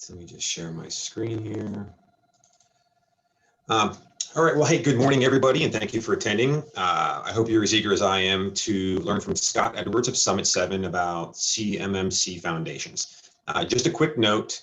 So let me just share my screen here. All right, well, hey, good morning, everybody, and thank you for attending. I hope you're as eager as I am to learn from Scott Edwards of Summit 7 about CMMC foundations. Just a quick note,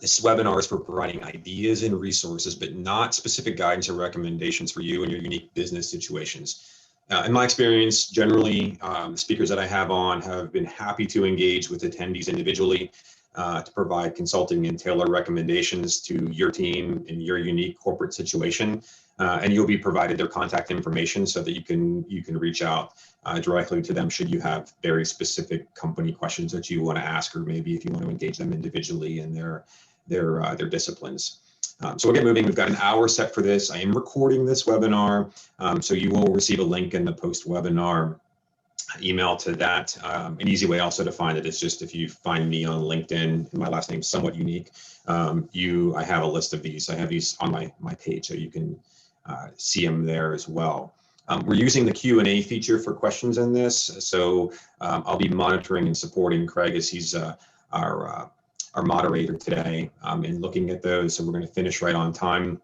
this webinar is for providing ideas and resources, but not specific guidance or recommendations for you and your unique business situations. In my experience, generally, the speakers that I have on have been happy to engage with attendees individually to provide consulting and tailor recommendations to your team in your unique corporate situation. And you'll be provided their contact information so that you can reach out directly to them should you have very specific company questions that you want to ask, or maybe if you want to engage them individually in their disciplines. So we'll get moving. We've got an hour set for this. I am recording this webinar, so you will receive a link in the post-webinar email to that. An easy way also to find it is just if you find me on LinkedIn, my last name is somewhat unique. I have a list of these. I have these on my page, so you can see them there as well. We're using the Q&A feature for questions in this, so I'll be monitoring and supporting Craig as he's our moderator today and looking at those. So we're going to finish right on time,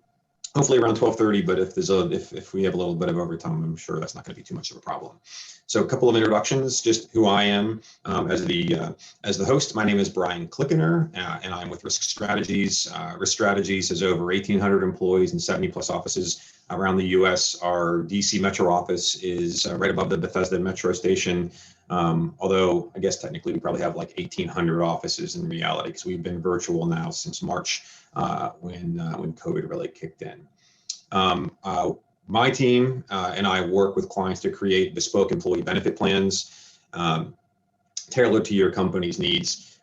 hopefully around 12:30. But if we have a little bit of overtime, I'm sure that's not going to be too much of a problem. So a couple of introductions, just who I am as the host. My name is Bryan Clickener, and I'm with Risk Strategies. Risk Strategies has over 1,800 employees and 70+ offices around the U.S. Our DC metro office is right above the Bethesda metro station. Although I guess technically we probably have like 1,800 offices in reality, because we've been virtual now since March when COVID really kicked in. My team and I work with clients to create bespoke employee benefit plans tailored to your company's needs.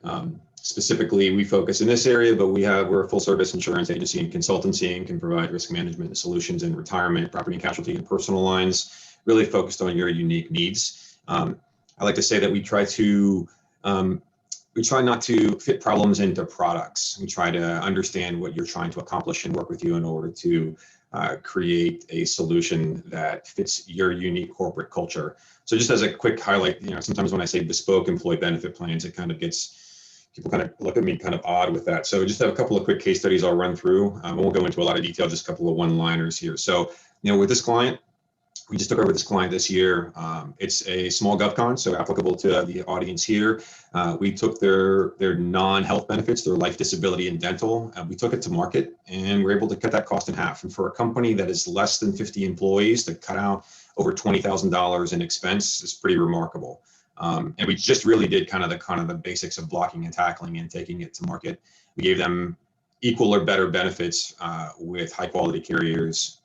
Specifically, we focus in this area, but we're a full service insurance agency and consultancy and can provide risk management solutions in retirement, property and casualty, and personal lines, really focused on your unique needs. I like to say that we try not to fit problems into products. We try to understand what you're trying to accomplish and work with you in order to create a solution that fits your unique corporate culture. So just as a quick highlight, sometimes when I say bespoke employee benefit plans, it kind of gets, people kind of look at me kind of odd with that. So just have a couple of quick case studies I'll run through. I won't go into a lot of detail, just a couple of one-liners here. So, with this client, we just took over this client this year. It's a small GovCon, so applicable to the audience here. We took their non-health benefits, their life, disability, and dental. We took it to market, and we're able to cut that cost in half. And for a company that is less than 50 employees, to cut out over $20,000 in expense is pretty remarkable. And we just really did kind of the basics of blocking and tackling and taking it to market. We gave them equal or better benefits with high-quality carriers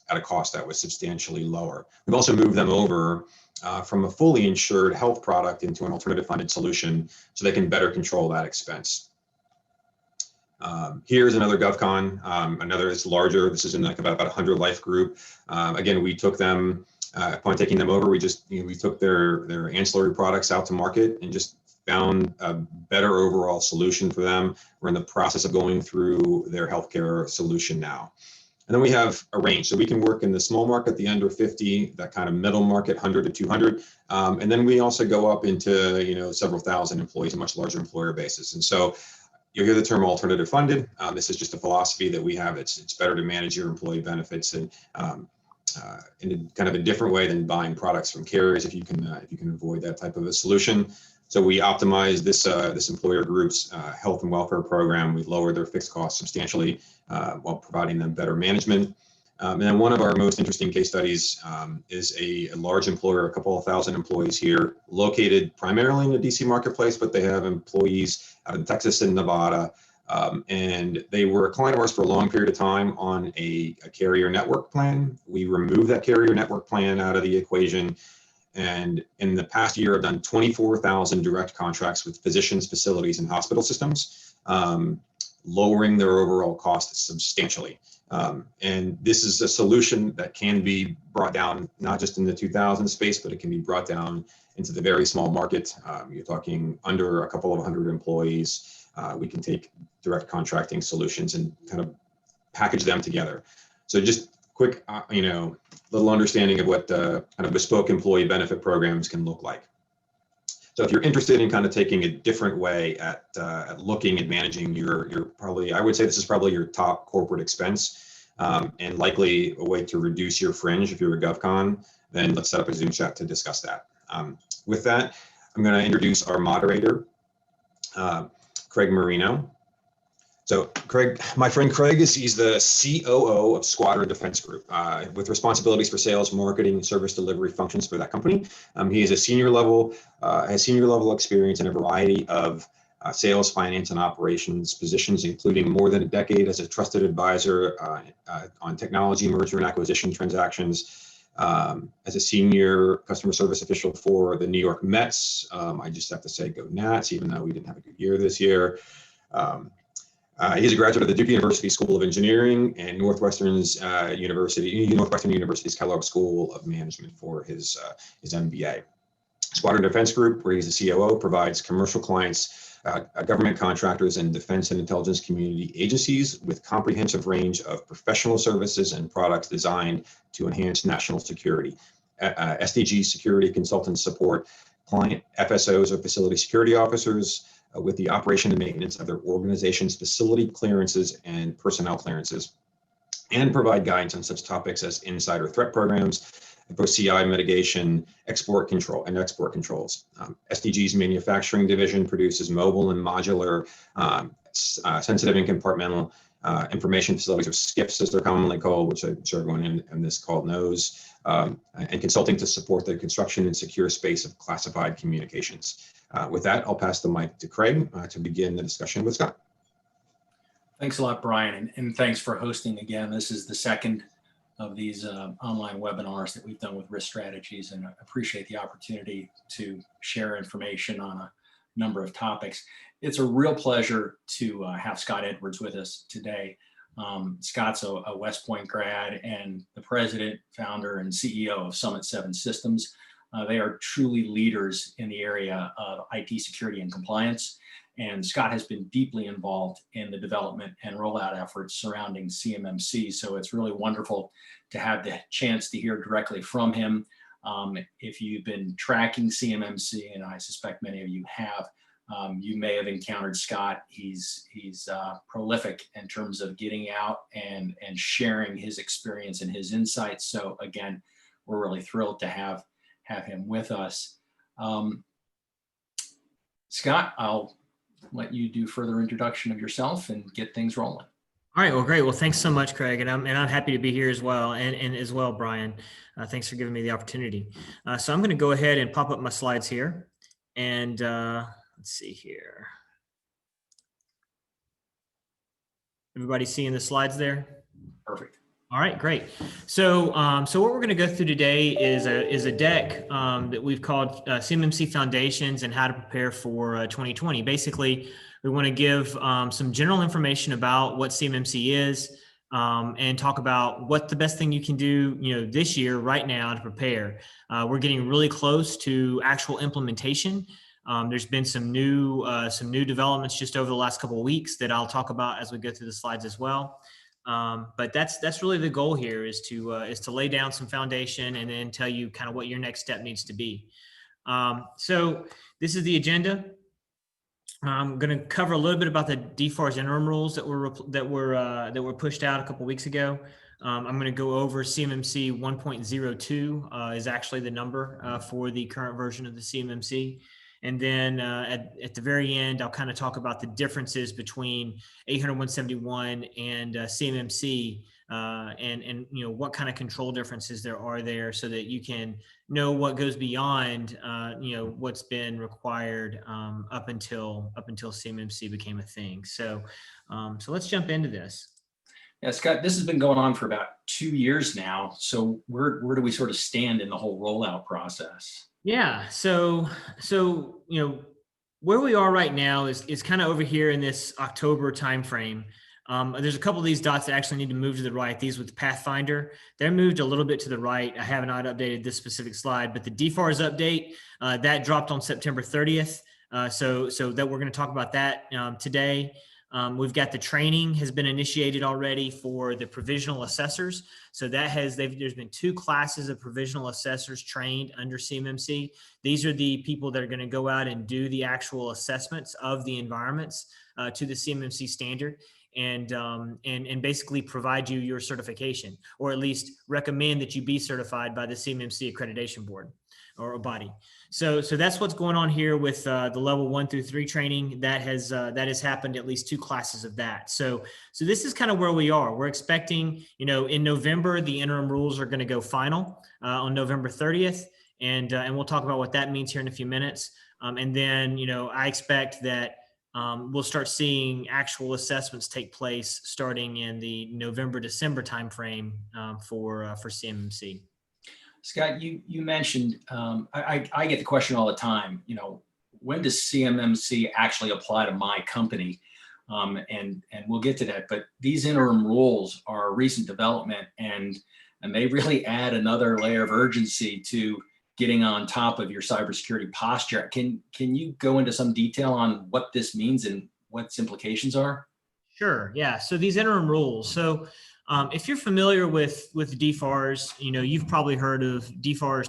at a cost that was substantially lower. We've also moved them over from a fully insured health product into an alternative funded solution so they can better control that expense. Here's another GovCon, another is larger. This is in like about 100 life group. Again, we took them, upon taking them over, we took their ancillary products out to market and just found a better overall solution for them. We're in the process of going through their healthcare solution now. And then we have a range, so we can work in the small market, the under 50, that kind of middle market, 100 to 200, and then we also go up into several thousand employees, a much larger employer basis. And so you'll hear the term alternative funded. This is just a philosophy that we have. It's better to manage your employee benefits and in kind of a different way than buying products from carriers if you can avoid that type of a solution. So we optimized this employer group's health and welfare program. We've lowered their fixed costs substantially while providing them better management. And then one of our most interesting case studies is a large employer, a couple of thousand employees here, located primarily in the DC marketplace, but they have employees out in Texas and Nevada. And they were a client of ours for a long period of time on a carrier network plan. We removed that carrier network plan out of the equation. And in the past year, I've done 24,000 direct contracts with physicians, facilities, and hospital systems, lowering their overall costs substantially. And this is a solution that can be brought down, not just in the 2000 space, but it can be brought down into the very small market. You're talking under a couple of 100 employees. We can take direct contracting solutions and kind of package them together. So just quick, little understanding of what kind of bespoke employee benefit programs can look like. So if you're interested in kind of taking a different way at looking at managing your probably, I would say this is probably your top corporate expense, and likely a way to reduce your fringe if you're a GovCon, then let's set up a Zoom chat to discuss that. With that, I'm going to introduce our moderator, Craig Marino. So Craig, my friend Craig, he's the COO of Squadron Defense Group, with responsibilities for sales, marketing, and service delivery functions for that company. He is a has senior level experience in a variety of sales, finance, and operations positions, including more than a decade as a trusted advisor on technology, merger and acquisition transactions, as a senior customer service official for the New York Mets. I just have to say go Nats, even though we didn't have a good year this year. He's a graduate of the Duke University School of Engineering and Northwestern University's Kellogg School of Management for his MBA. Squadron Defense Group, where he's a COO, provides commercial clients, government contractors, and defense and intelligence community agencies with comprehensive range of professional services and products designed to enhance national security. SDG security consultants support client FSOs or facility security officers with the operation and maintenance of their organization's facility clearances and personnel clearances, and provide guidance on such topics as insider threat programs, both CI mitigation, export control, and export controls. SDG's manufacturing division produces mobile and modular, sensitive and compartmental information facilities, or SCIFs as they're commonly called, which I'm sure everyone in this call knows, and consulting to support the construction and secure space of classified communications. With that, I'll pass the mic to Craig to begin the discussion with Scott. Thanks a lot, Brian, and thanks for hosting again. This is the second of these online webinars that we've done with risk strategies, and I appreciate the opportunity to share information on a number of topics. It's a real pleasure to have Scott Edwards with us today. Scott's a West Point grad and the president, founder, and CEO of Summit 7 Systems. They are truly leaders in the area of IT security and compliance. And Scott has been deeply involved in the development and rollout efforts surrounding CMMC. So it's really wonderful to have the chance to hear directly from him. If you've been tracking CMMC, and I suspect many of you have, you may have encountered Scott. He's prolific in terms of getting out and sharing his experience and his insights. So again, we're really thrilled to have him with us. Scott, I'll let you do further introduction of yourself and get things rolling. All right, well, great. Well, thanks so much, Craig, and I'm happy to be here as well, and as well, Brian. Thanks for giving me the opportunity. So I'm going to go ahead and pop up my slides here, and let's see here. Everybody seeing the slides there? Perfect. All right, great. So, so what we're going to go through today is a deck that we've called CMMC Foundations and How to Prepare for 2020. Basically, we want to give some general information about what CMMC is, and talk about what the best thing you can do, this year, right now, to prepare. We're getting really close to actual implementation. There's been some new developments just over the last couple of weeks that I'll talk about as we go through the slides as well. But that's really the goal here, is to lay down some foundation and then tell you kind of what your next step needs to be. So this is the agenda. I'm going to cover a little bit about the DFARS interim rules that were pushed out a couple weeks ago. I'm going to go over CMMC 1.02 is actually the number for the current version of the CMMC. And then at the very end, I'll kind of talk about the differences between 800-171 and CMMC, and what kind of control differences there are there, so that you can know what goes beyond what's been required up until CMMC became a thing. So so let's jump into this. Yeah, Scott, this has been going on for about 2 years now. So where do we sort of stand in the whole rollout process? Yeah, so where we are right now is kind of over here in this October timeframe. There's a couple of these dots that actually need to move to the right. These with the Pathfinder, they're moved a little bit to the right. I have not updated this specific slide, but the DFARS update that dropped on September 30th. So that we're going to talk about that today. We've got the training has been initiated already for the provisional assessors. So there's been 2 classes of provisional assessors trained under CMMC. These are the people that are going to go out and do the actual assessments of the environments to the CMMC standard, and basically provide you your certification, or at least recommend that you be certified by the CMMC accreditation board or a body. So that's what's going on here with the level 1 through 3 training. That has happened, at least 2 classes of that. So this is kind of where we are. We're expecting, in November, the interim rules are going to go final on November 30th. And we'll talk about what that means here in a few minutes. And then, I expect that we'll start seeing actual assessments take place starting in the November-December timeframe for CMMC. Scott, you mentioned, I get the question all the time, when does CMMC actually apply to my company? And we'll get to that, but these interim rules are a recent development, and they really add another layer of urgency to getting on top of your cybersecurity posture. Can you go into some detail on what this means and what its implications are? Sure. Yeah. So these interim rules. So if you're familiar with DFARS, you've probably heard of DFARS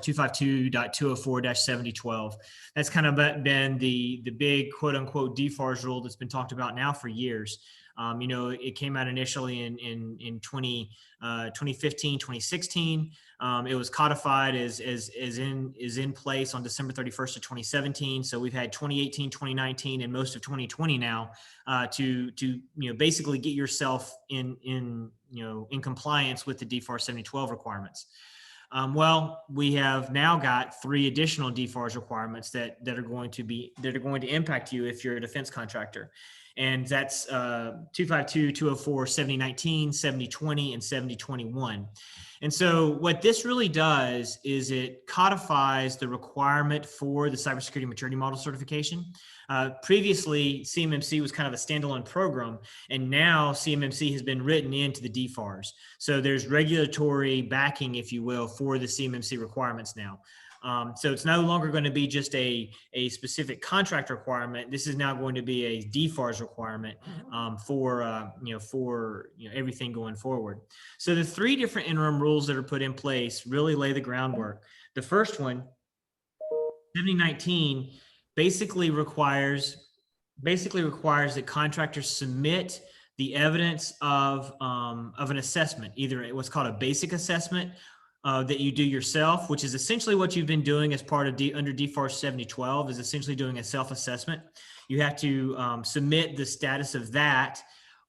252.204-7012. That's kind of been the big quote unquote DFARS rule that's been talked about now for years. It came out initially in 2015, 2016. It was codified is in place on December 31st of 2017. So we've had 2018, 2019, and most of 2020 now to basically get yourself in compliance with the DFARS 7012 requirements. Well, we have now got 3 additional DFARS requirements that are going to impact you if you're a defense contractor. And that's 252, 204, 7019, 7020, and 7021. And so what this really does is it codifies the requirement for the cybersecurity maturity model certification. Previously, CMMC was kind of a standalone program, and now CMMC has been written into the DFARS. So there's regulatory backing, if you will, for the CMMC requirements now. So it's no longer going to be just a specific contract requirement. This is now going to be a DFARS requirement for everything going forward. So the 3 different interim rules that are put in place really lay the groundwork. The first one, 7019, basically requires that contractors submit the evidence of an assessment, either what's called a basic assessment that you do yourself, which is essentially what you've been doing as part of under DFARS 7012, is essentially doing a self-assessment. You have to submit the status of that,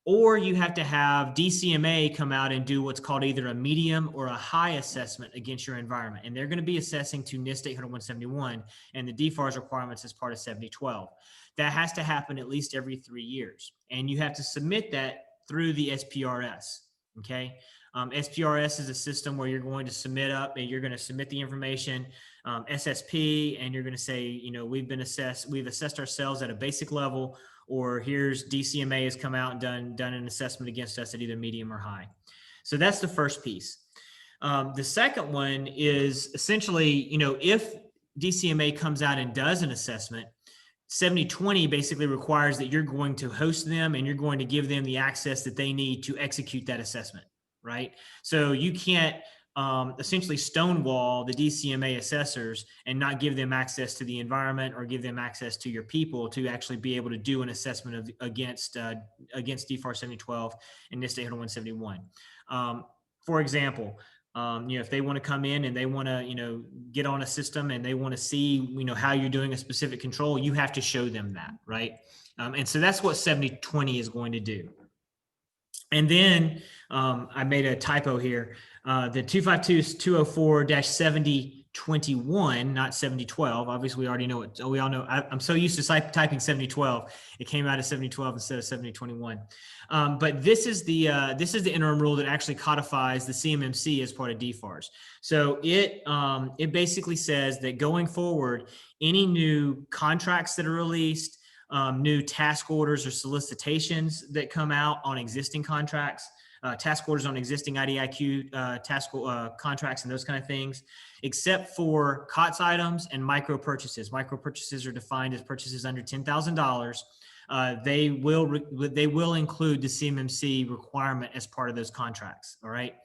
or you have to have DCMA come out and do what's called either a medium or a high assessment against your environment. And they're going to be assessing to NIST 800-171 and the DFARS requirements as part of 7012. That has to happen at least every 3 years. And you have to submit that through the SPRS, okay? SPRS is a system where you're going to submit the information, SSP, and you're going to say, we've assessed ourselves at a basic level, or here's DCMA has come out and done an assessment against us at either medium or high. So that's the first piece. The second one is essentially, if DCMA comes out and does an assessment, 7020 basically requires that you're going to host them and you're going to give them the access that they need to execute that assessment. Right. So you can't essentially stonewall the DCMA assessors and not give them access to the environment or give them access to your people to actually be able to do an assessment against DFARS 7012 and NIST 800-171. For example, if they want to come in and they want to, get on a system and they want to see, how you're doing a specific control, you have to show them that. Right. And so that's what 7020 is going to do. And then I made a typo here. The 252-204-7021, not 7012. Obviously, we already know it. We all know. I'm so used to typing 7012. It came out as 7012 instead of 7021. But this is the interim rule that actually codifies the CMMC as part of DFARS. So it basically says that going forward, any new contracts that are released, new task orders or solicitations that come out on existing contracts, task orders on existing IDIQ contracts and those kind of things. except for COTS items and micro purchases. Micro purchases are defined as purchases under $10,000. They will include the CMMC requirement as part of those contracts. All right.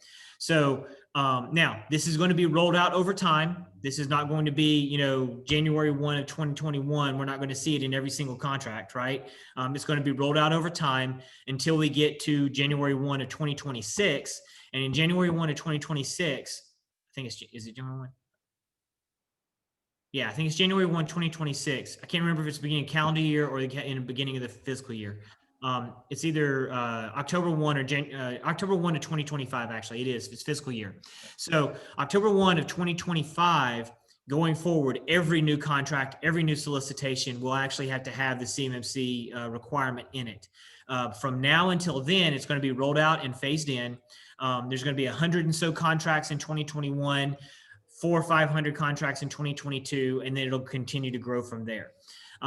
So now this is going to be rolled out over time. This is not going to be, you know, January 1 of 2021. We're not going to see it in every single contract, right? It's going to be rolled out over time until we get to January 1 of 2026. And in January 1 of 2026, I think is it January 1? Yeah, I think it's January 1, 2026. I can't remember if it's the beginning of calendar year or in the beginning of the fiscal year. It's either October 1 or October 1 of 2025, actually. It is. It's fiscal year. So October 1 of 2025, going forward, every new contract, every new solicitation will actually have to have the CMMC requirement in it. From now until then, it's going to be rolled out and phased in. There's going to be 100 and so contracts in 2021, 400 or 500 contracts in 2022, and then it'll continue to grow from there.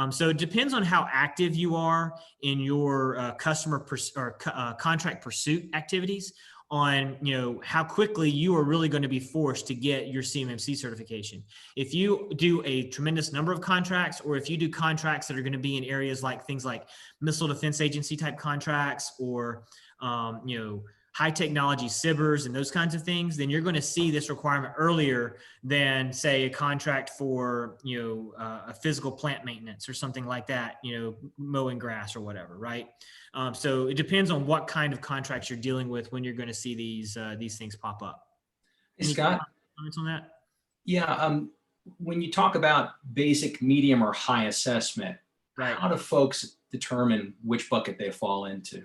So it depends on how active you are in your contract pursuit activities, on, you know, how quickly you are really going to be forced to get your CMMC certification. If you do a tremendous number of contracts, or if you do contracts that are going to be in areas like things like Missile Defense Agency type contracts, or you know, high technology cybers and those kinds of things, then you're going to see this requirement earlier than, say, a contract for, you know, a physical plant maintenance or something like that, you know, mowing grass or whatever, right? So it depends on what kind of contracts you're dealing with when you're going to see these things pop up. Hey, Scott, comments on that? Yeah, when you talk about basic, medium, or high assessment, right, how do folks determine which bucket they fall into?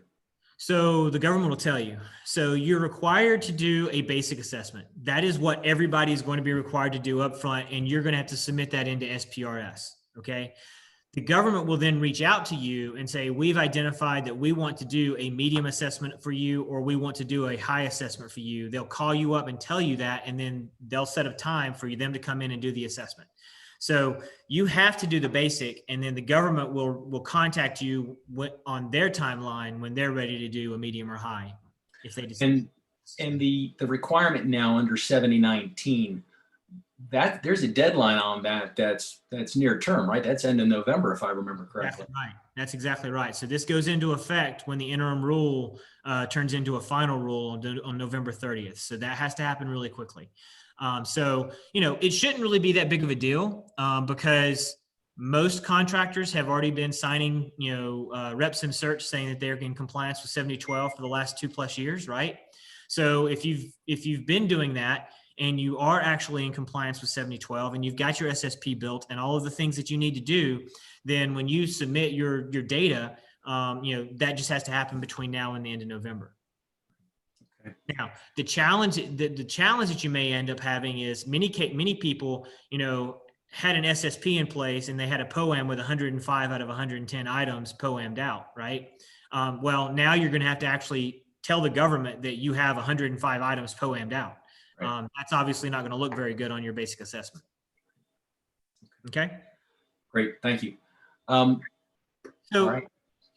So the government will tell you. So you're required to do a basic assessment. That is what everybody is going to be required to do up front, and you're going to have to submit that into SPRS, okay? The government will then reach out to you and say, we've identified that we want to do a medium assessment for you, or we want to do a high assessment for you. They'll call you up and tell you that, and then they'll set up time for them to come in and do the assessment. So you have to do the basic, and then the government will contact you on their timeline when they're ready to do a medium or high, if they decide. And the requirement now under 7019, that there's a deadline on that's near term, right? That's end of November, if I remember correctly. That's right. That's exactly right. So this goes into effect when the interim rule turns into a final rule on November 30th. So that has to happen really quickly. So, you know, it shouldn't really be that big of a deal because most contractors have already been signing, you know, reps and search saying that they're in compliance with 7012 for the last 2+ years, right? So if you've been doing that and you are actually in compliance with 7012 and you've got your SSP built and all of the things that you need to do, then when you submit your data, you know, that just has to happen between now and the end of November. Now, the challenge that you may end up having is many people, you know, had an SSP in place and they had a POAM with 105 out of 110 items POAM'd out, right? Well, now you're going to have to actually tell the government that you have 105 items POAM'd out. Right. That's obviously not going to look very good on your basic assessment. Okay. Great. Thank you.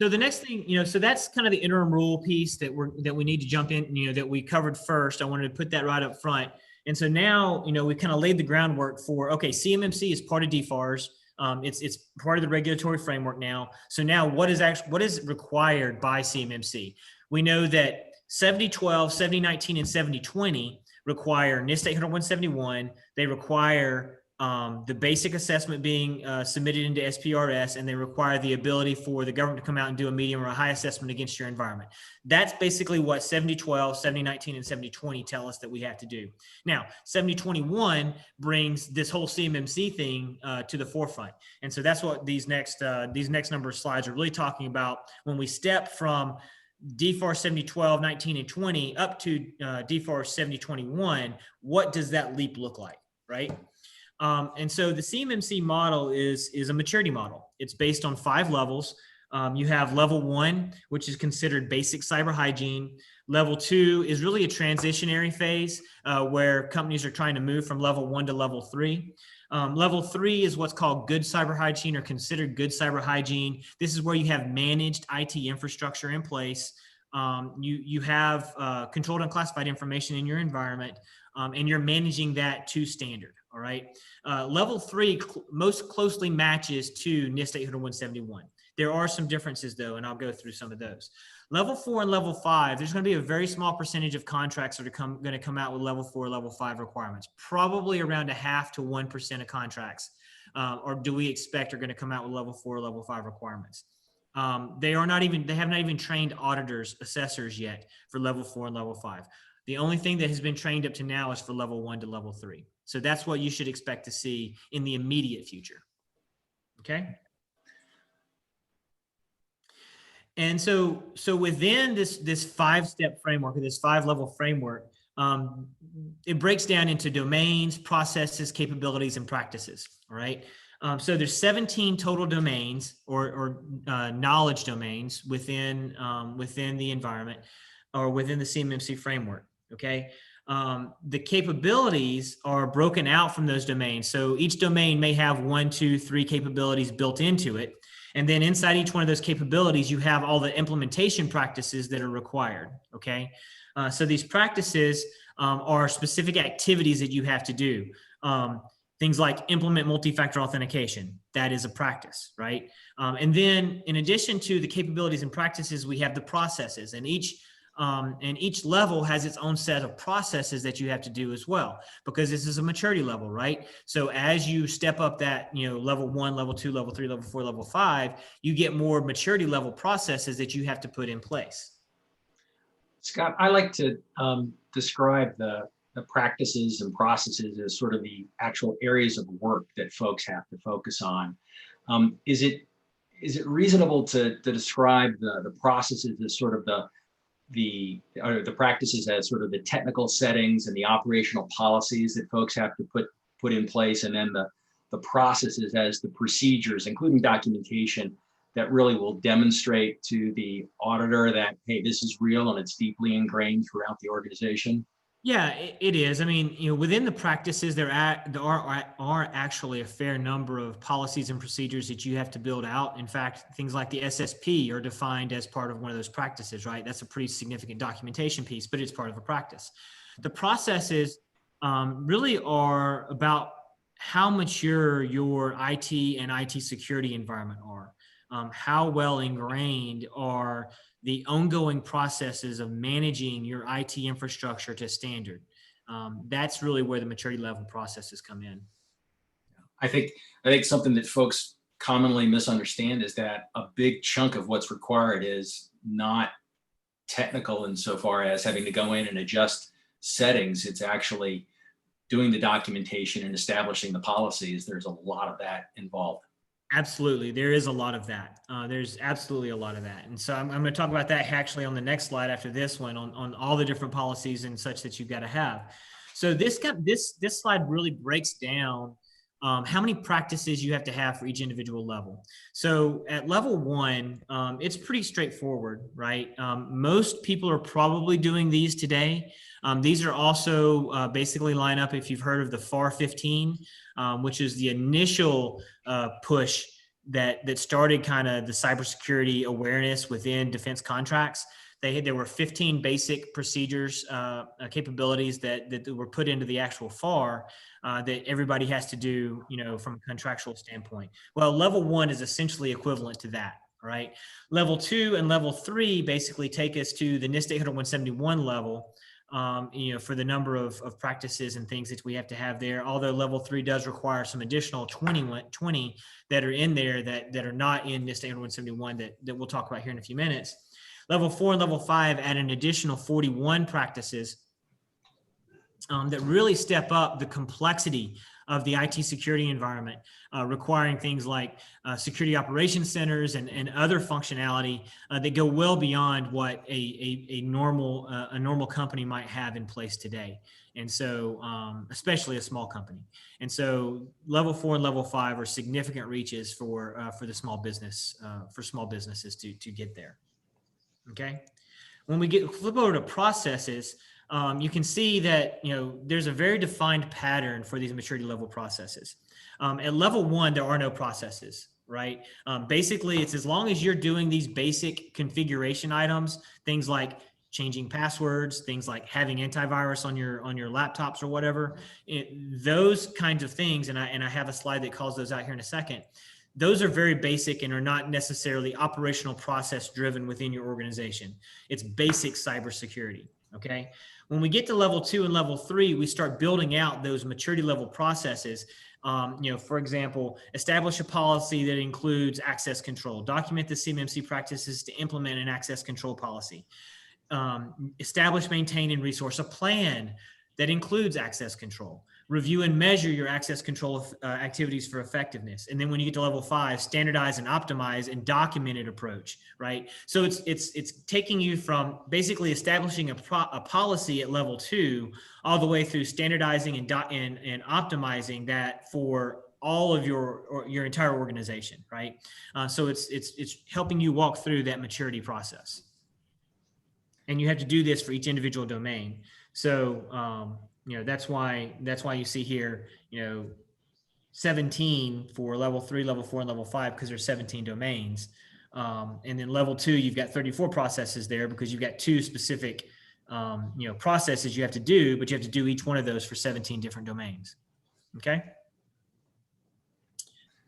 So the next thing, you know, so that's kind of the interim rule piece that we need to jump in, you know, that we covered first. I wanted to put that right up front. And so now, you know, we kind of laid the groundwork for, okay, CMMC is part of DFARS. It's part of the regulatory framework now. So now what is required by CMMC? We know that 7012, 7019, and 7020 require NIST 80171. They require the basic assessment being submitted into SPRS, and they require the ability for the government to come out and do a medium or a high assessment against your environment. That's basically what 7012, 7019, and 7020 tell us that we have to do. Now, 7021 brings this whole CMMC thing to the forefront. And so that's what these next number of slides are really talking about. When we step from DFARS 7012, 19, and 20 up to DFARS 7021, what does that leap look like, right? And so the CMMC model is a maturity model. It's based on 5 levels. You have level 1, which is considered basic cyber hygiene. Level 2 is really a transitionary phase where companies are trying to move from level 1 to level 3. Level 3 is what's called good cyber hygiene, or considered good cyber hygiene. This is where you have managed IT infrastructure in place. You have controlled and classified information in your environment, and you're managing that to standard. All right. Level 3 most closely matches to NIST 800-171. There are some differences though, and I'll go through some of those. Level 4 and level 5, there's going to be a very small percentage of contracts that are going to come out with level 4, level 5 requirements. Probably around 0.5 to 1% of contracts, or do we expect are going to come out with level 4, level 5 requirements. They have not even trained auditors, assessors yet for level 4 and level 5. The only thing that has been trained up to now is for level 1 to level 3. So that's what you should expect to see in the immediate future. Okay. And so within this 5-step framework, or this 5-level framework, it breaks down into domains, processes, capabilities, and practices. All right. So there's 17 total domains or knowledge domains within the environment or within the CMMC framework. Okay. The capabilities are broken out from those domains. So each domain may have 1, 2, 3 capabilities built into it. And then inside each one of those capabilities, you have all the implementation practices that are required. Okay. So these practices are specific activities that you have to do. Things like implement multi-factor authentication. That is a practice, right? And then in addition to the capabilities and practices, we have the processes, and each level has its own set of processes that you have to do as well, because this is a maturity level, right? So as you step up that, level 1, level 2, level 3, level 4, level 5, you get more maturity level processes that you have to put in place. Scott, I like to describe the practices and processes as sort of the actual areas of work that folks have to focus on. Is it reasonable to describe the processes as sort of the practices as sort of the technical settings and the operational policies that folks have to put in place, and then the processes as the procedures, including documentation, that really will demonstrate to the auditor that, hey, this is real and it's deeply ingrained throughout the organization? Yeah, it is. I mean, within the practices, there are actually a fair number of policies and procedures that you have to build out. In fact, things like the SSP are defined as part of one of those practices, right? That's a pretty significant documentation piece, but it's part of a practice. The processes really are about how mature your IT and IT security environment are. How well ingrained are the ongoing processes of managing your IT infrastructure to standard. That's really where the maturity level processes come in. I think something that folks commonly misunderstand is that a big chunk of what's required is not technical insofar as having to go in and adjust settings. It's actually doing the documentation and establishing the policies. There's a lot of that involved. Absolutely. There is a lot of that. There's absolutely a lot of that. And so I'm going to talk about that actually on the next slide after this one on all the different policies and such that you've got to have. So this slide really breaks down how many practices you have to have for each individual level. So at level 1, it's pretty straightforward, right? Most people are probably doing these today. These are also basically line up if you've heard of the FAR 15, which is the initial push that started kind of the cybersecurity awareness within defense contracts. There were 15 basic procedures, capabilities that were put into the actual FAR that everybody has to do, from a contractual standpoint. Well, level 1 is essentially equivalent to that, right? Level 2 and level 3 basically take us to the NIST 800-171 level, for the number of practices and things that we have to have there. Although level 3 does require some additional 20 that are in there that are not in NIST 800-171 that we'll talk about here in a few minutes. Level 4 and level 5 add an additional 41 practices that really step up the complexity of the IT security environment, requiring things like security operations centers and other functionality that go well beyond what a normal company might have in place today. And so, especially a small company. And so level 4 and level 5 are significant reaches for the small business, for small businesses to get there. Okay. When we flip over to processes, you can see that, there's a very defined pattern for these maturity level processes. At level 1, there are no processes, right? Basically, it's as long as you're doing these basic configuration items, things like changing passwords, things like having antivirus on your laptops or whatever. Those kinds of things, and I have a slide that calls those out here in a second. Those are very basic and are not necessarily operational process driven within your organization. It's basic cybersecurity. Okay. When we get to level 2 and level 3, we start building out those maturity level processes. For example, establish a policy that includes access control, document the CMMC practices to implement an access control policy, establish, maintain, and resource a plan that includes access control, review and measure your access control activities for effectiveness. And then when you get to level 5, standardize and optimize and documented approach, right? So it's taking you from basically establishing a policy at level 2 all the way through standardizing and optimizing that for all of your entire organization, right? So it's helping you walk through that maturity process. And you have to do this for each individual domain. So, that's why you see here, 17 for level 3, level 4, and level 5, because there's 17 domains. And then level 2, you've got 34 processes there because you've got 2 specific, processes you have to do, but you have to do each one of those for 17 different domains. Okay.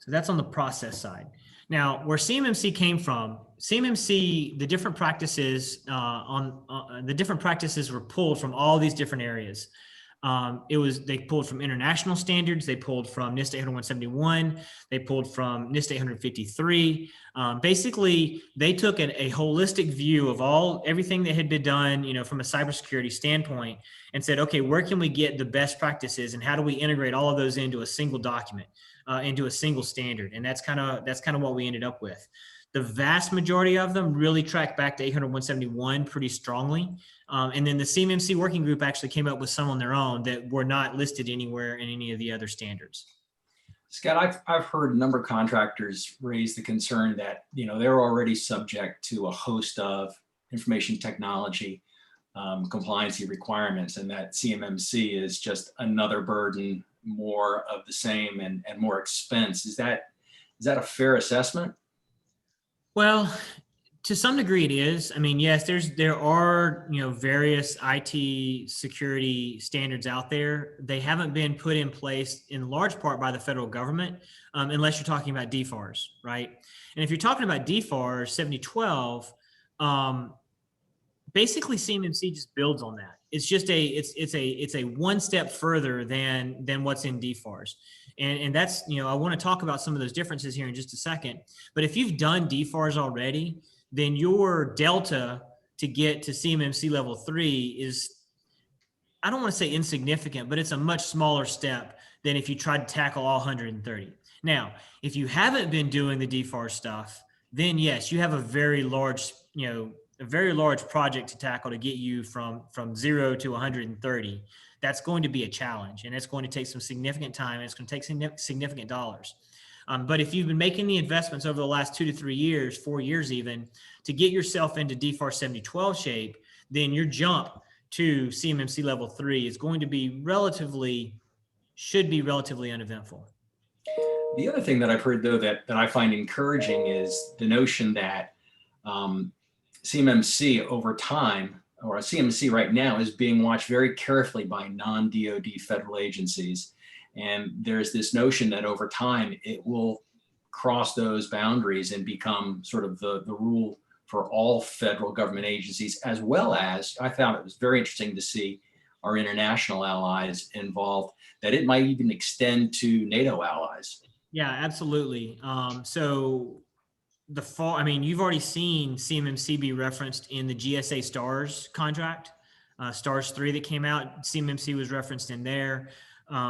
So that's on the process side. Now, where CMMC came from, CMMC, the different practices the different practices were pulled from all these different areas. They pulled from international standards. They pulled from NIST 80171. They pulled from NIST 853. Basically, they took a holistic view of everything that had been done, from a cybersecurity standpoint, and said, okay, where can we get the best practices, and how do we integrate all of those into a single document, into a single standard? And that's kind of what we ended up with. The vast majority of them really track back to 80171 pretty strongly. And then the CMMC working group actually came up with some on their own that were not listed anywhere in any of the other standards. Scott, I've heard a number of contractors raise the concern that, they're already subject to a host of information technology compliancy requirements, and that CMMC is just another burden, more of the same, and more expense. Is that a fair assessment? Well, to some degree it is. I mean, yes, there are, various IT security standards out there. They haven't been put in place in large part by the federal government, unless you're talking about DFARS, right? And if you're talking about DFARS 7012, basically CMMC just builds on that. It's just it's a one step further than what's in DFARS. And that's, I want to talk about some of those differences here in just a second. But if you've done DFARS already, then your delta to get to CMMC level 3 is, I don't want to say insignificant, but it's a much smaller step than if you tried to tackle all 130. Now, if you haven't been doing the DFARS stuff, then yes, you have a very large project to tackle to get you from 0 to 130. That's going to be a challenge, and it's going to take some significant time, and it's going to take significant dollars. But if you've been making the investments over the last 2 to 3 years, 4 years even, to get yourself into DFARS 7012 shape, then your jump to CMMC level 3 is going to be should be relatively uneventful. The other thing that I've heard, though, that I find encouraging is the notion that CMMC over time, or CMMC right now, is being watched very carefully by non-DoD federal agencies. And there's this notion that over time it will cross those boundaries and become sort of the rule for all federal government agencies, as well as, I found it was very interesting to see our international allies involved, that it might even extend to NATO allies. Yeah, absolutely. So you've already seen CMMC be referenced in the GSA STARS contract, STARS 3 that came out. CMMC was referenced in there.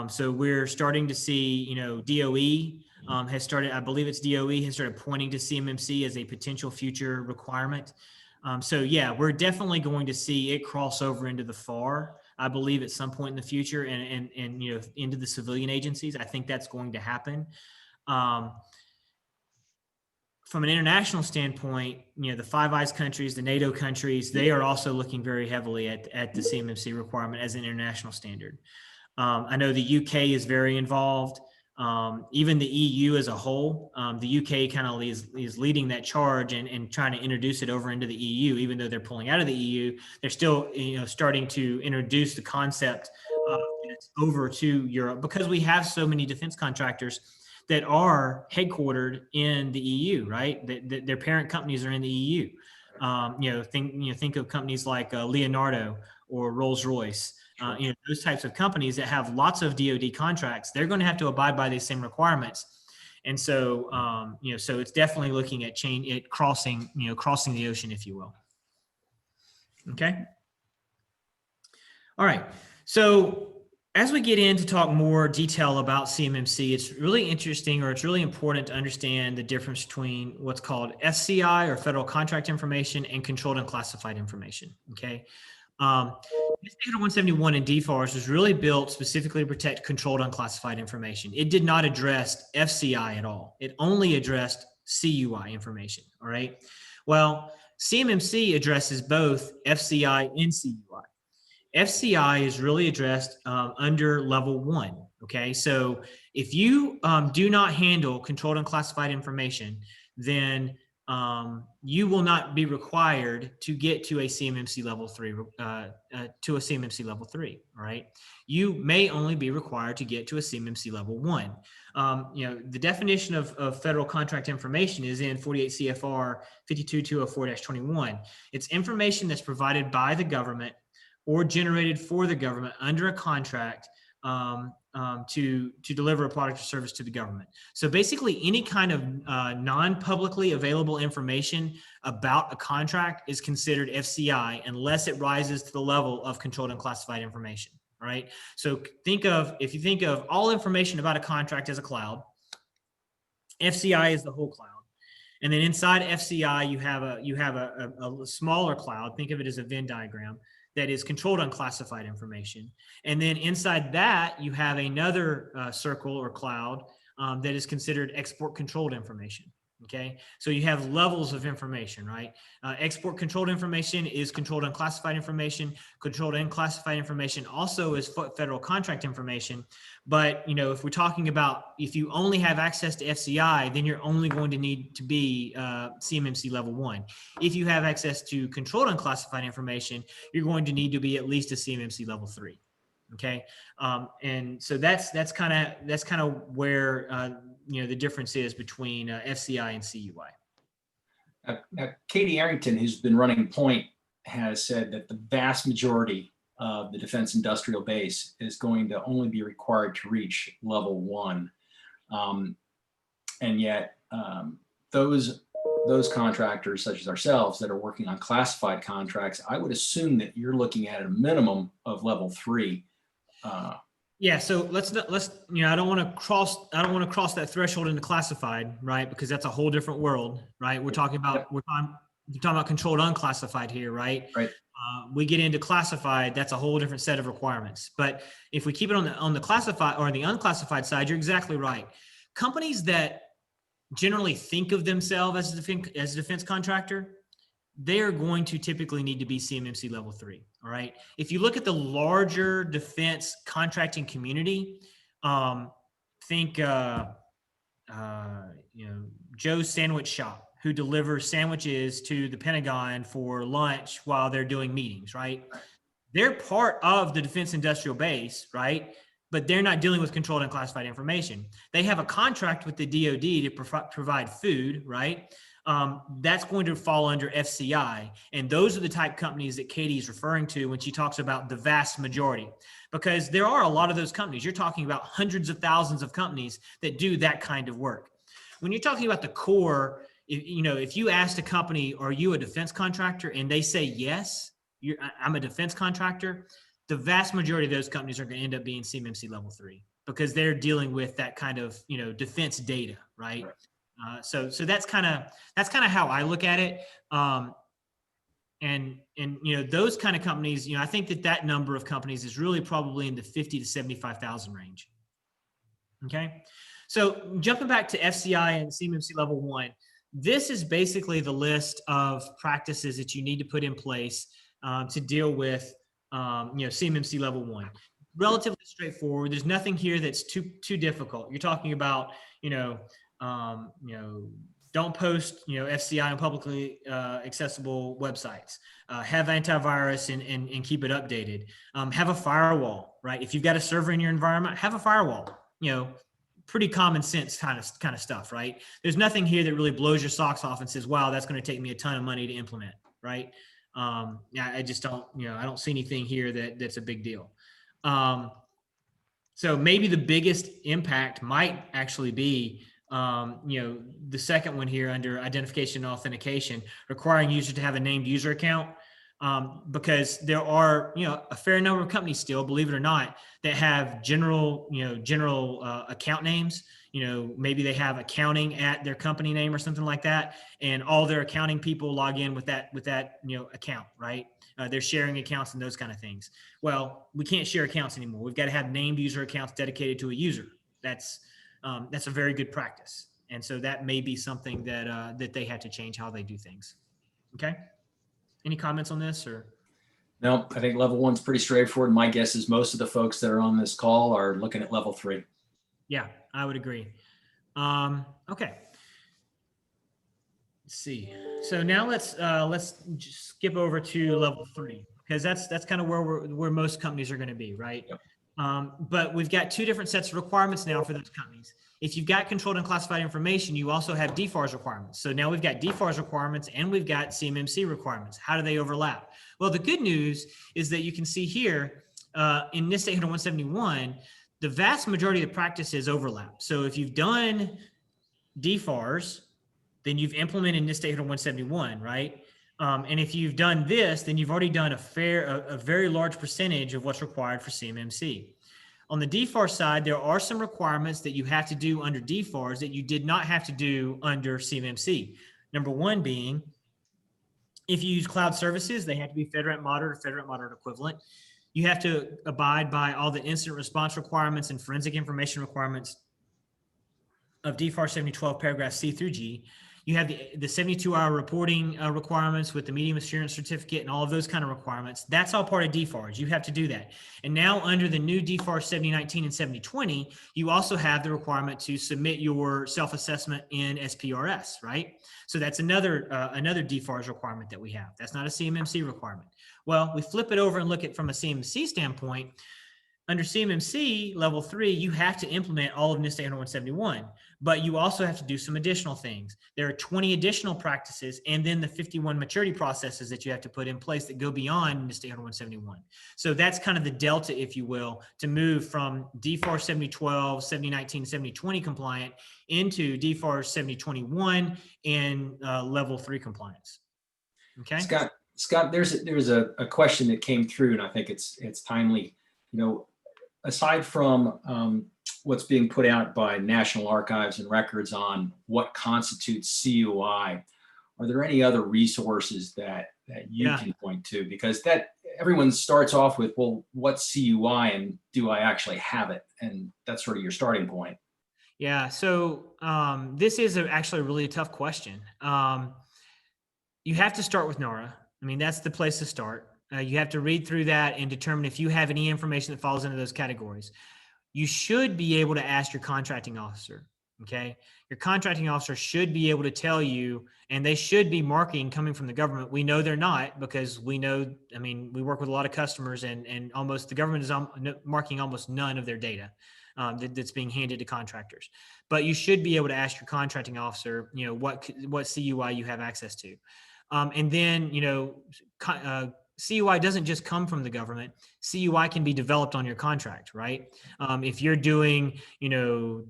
So we're starting to see, DOE has started, I believe it's DOE has started pointing to CMMC as a potential future requirement. So yeah, we're definitely going to see it cross over into the FAR, I believe, at some point in the future, and into the civilian agencies. I think that's going to happen. From an international standpoint, the Five Eyes countries, the NATO countries, they are also looking very heavily at the CMMC requirement as an international standard. I know the UK is very involved. Even the EU as a whole, the UK kind of is leading that charge and trying to introduce it over into the EU. Even though they're pulling out of the EU, they're still starting to introduce the concept over to Europe, because we have so many defense contractors that are headquartered in the EU, right? Their parent companies are in the EU. Think of companies like Leonardo or Rolls-Royce. Those types of companies that have lots of DoD contracts, they're going to have to abide by these same requirements. And so, so it's definitely looking at crossing the ocean, if you will. Okay. All right. So as we get in to talk more detail about CMMC, it's really interesting, or it's really important to understand the difference between what's called FCI, or Federal Contract Information, and Controlled Unclassified Information. Okay. NIST 171 and DFARS was really built specifically to protect controlled unclassified information. It did not address FCI at all. It only addressed CUI information. All right. Well, CMMC addresses both FCI and CUI. FCI is really addressed under level 1. Okay. So if you do not handle controlled unclassified information, then you will not be required to get to a CMMC level 3, all right? You may only be required to get to a CMMC level 1. The definition of federal contract information is in 48 CFR 52204-21. It's information that's provided by the government or generated for the government under a contract to deliver a product or service to the government. So basically any kind of non-publicly available information about a contract is considered FCI unless it rises to the level of controlled and classified information, all right? So if you think of all information about a contract as a cloud, FCI is the whole cloud. And then inside FCI, you have a smaller cloud. Think of it as a Venn diagram that is controlled unclassified information. And then inside that, you have another circle or cloud that is considered export controlled information. Okay, so you have levels of information, right? Export controlled information is controlled unclassified information. Controlled unclassified information also is federal contract information. But if we're talking about if you only have access to FCI, then you're only going to need to be CMMC level 1. If you have access to controlled unclassified information, you're going to need to be at least a CMMC level 3. Okay, and so that's kind of where the difference is between FCI and CUI. Katie Arrington, who's been running Point, has said that the vast majority of the defense industrial base is going to only be required to reach level 1, and yet those contractors, such as ourselves, that are working on classified contracts, I would assume that you're looking at a minimum of level 3. Yeah, so let's I don't want to cross that threshold into classified, right? Because that's a whole different world, right? We're talking about controlled unclassified here, right? Right. We get into classified, that's a whole different set of requirements. But if we keep it on the classified or the unclassified side, you're exactly right. Companies that generally think of themselves as a defense contractor, they are going to typically need to be CMMC level 3. All right. If you look at the larger defense contracting community, think Joe's Sandwich Shop, who delivers sandwiches to the Pentagon for lunch while they're doing meetings, right? They're part of the defense industrial base, right? But they're not dealing with controlled and classified information. They have a contract with the DoD to provide food, right? That's going to fall under FCI. And those are the type companies that Katie is referring to when she talks about the vast majority, because there are a lot of those companies. You're talking about hundreds of thousands of companies that do that kind of work. When you're talking about the core, if you asked a company, are you a defense contractor? And they say, yes, I'm a defense contractor. The vast majority of those companies are going to end up being CMMC level 3 because they're dealing with that kind of, defense data, right? So that's kind of how I look at it. And those kind of companies, I think that number of companies is really probably in the 50 to 75,000 range. Okay. So jumping back to FCI and CMMC level 1, this is basically the list of practices that you need to put in place to deal with, CMMC level 1. relatively straightforward. There's nothing here that's too difficult. You're talking about, don't post, FCI on publicly accessible websites. Have antivirus and keep it updated. Have a firewall, right? If you've got a server in your environment, have a firewall. Pretty common sense kind of stuff, right? There's nothing here that really blows your socks off and says, wow, that's going to take me a ton of money to implement, right? I just don't, I don't see anything here that's a big deal. So maybe the biggest impact might actually be, the second one here under identification and authentication, requiring users to have a named user account. Because there are, a fair number of companies still, believe it or not, that have general account names. Maybe they have accounting at their company name or something like that, and all their accounting people log in with that account, right? They're sharing accounts and those kind of things. Well, we can't share accounts anymore. We've got to have named user accounts dedicated to a user. That's a very good practice, and so that may be something that they have to change how they do things. Okay. Any comments on this or? No, I think level 1's pretty straightforward. My guess is most of the folks that are on this call are looking at level 3. Yeah, I would agree. Okay. Let's see. So now let's just skip over to level 3, because that's kind of where most companies are going to be, right? Yep. But we've got two different sets of requirements now for those companies. If you've got controlled and classified information, you also have DFARS requirements. So now we've got DFARS requirements and we've got CMMC requirements. How do they overlap? Well, the good news is that you can see here in NIST 800-171, the vast majority of the practices overlap. So if you've done DFARS, then you've implemented NIST 800-171, right? And if you've done this, then you've already done a very large percentage of what's required for CMMC. On the DFARS side, there are some requirements that you have to do under DFARS that you did not have to do under CMMC. Number one being, if you use cloud services, they have to be FedRAMP moderate or FedRAMP moderate equivalent. You have to abide by all the incident response requirements and forensic information requirements of DFARS 7012 paragraph C through G. You have the 72-hour reporting requirements with the medium assurance certificate and all of those kind of requirements. That's all part of DFARS. You have to do that. And now under the new DFARS 7019 and 7020, you also have the requirement to submit your self-assessment in SPRS, right? So that's another DFARS requirement that we have. That's not a CMMC requirement. Well, we flip it over and look at from a CMMC standpoint. Under CMMC level 3, you have to implement all of NIST 800-171, but you also have to do some additional things. There are 20 additional practices and then the 51 maturity processes that you have to put in place that go beyond NIST 800-171. So that's kind of the delta, if you will, to move from DFARS 7012, 7019, 7020 compliant into DFARS 7021 and level 3 compliance. Okay. Scott, there's a question that came through, and I think it's timely. Aside from what's being put out by National Archives and Records on what constitutes CUI, are there any other resources that you can point to? Because that everyone starts off with, well, what's CUI and do I actually have it? And that's sort of your starting point. Yeah, so this is actually a really tough question. You have to start with NARA. I mean, that's the place to start. You have to read through that and determine if you have any information that falls into those categories. You should be able to ask your contracting officer, okay? Your contracting officer should be able to tell you, and they should be marking coming from the government. We know they're not, because we know, I mean, we work with a lot of customers and almost the government is marking almost none of their data that's being handed to contractors. But you should be able to ask your contracting officer, what CUI you have access to. And then, CUI doesn't just come from the government. CUI can be developed on your contract, right? If you're doing,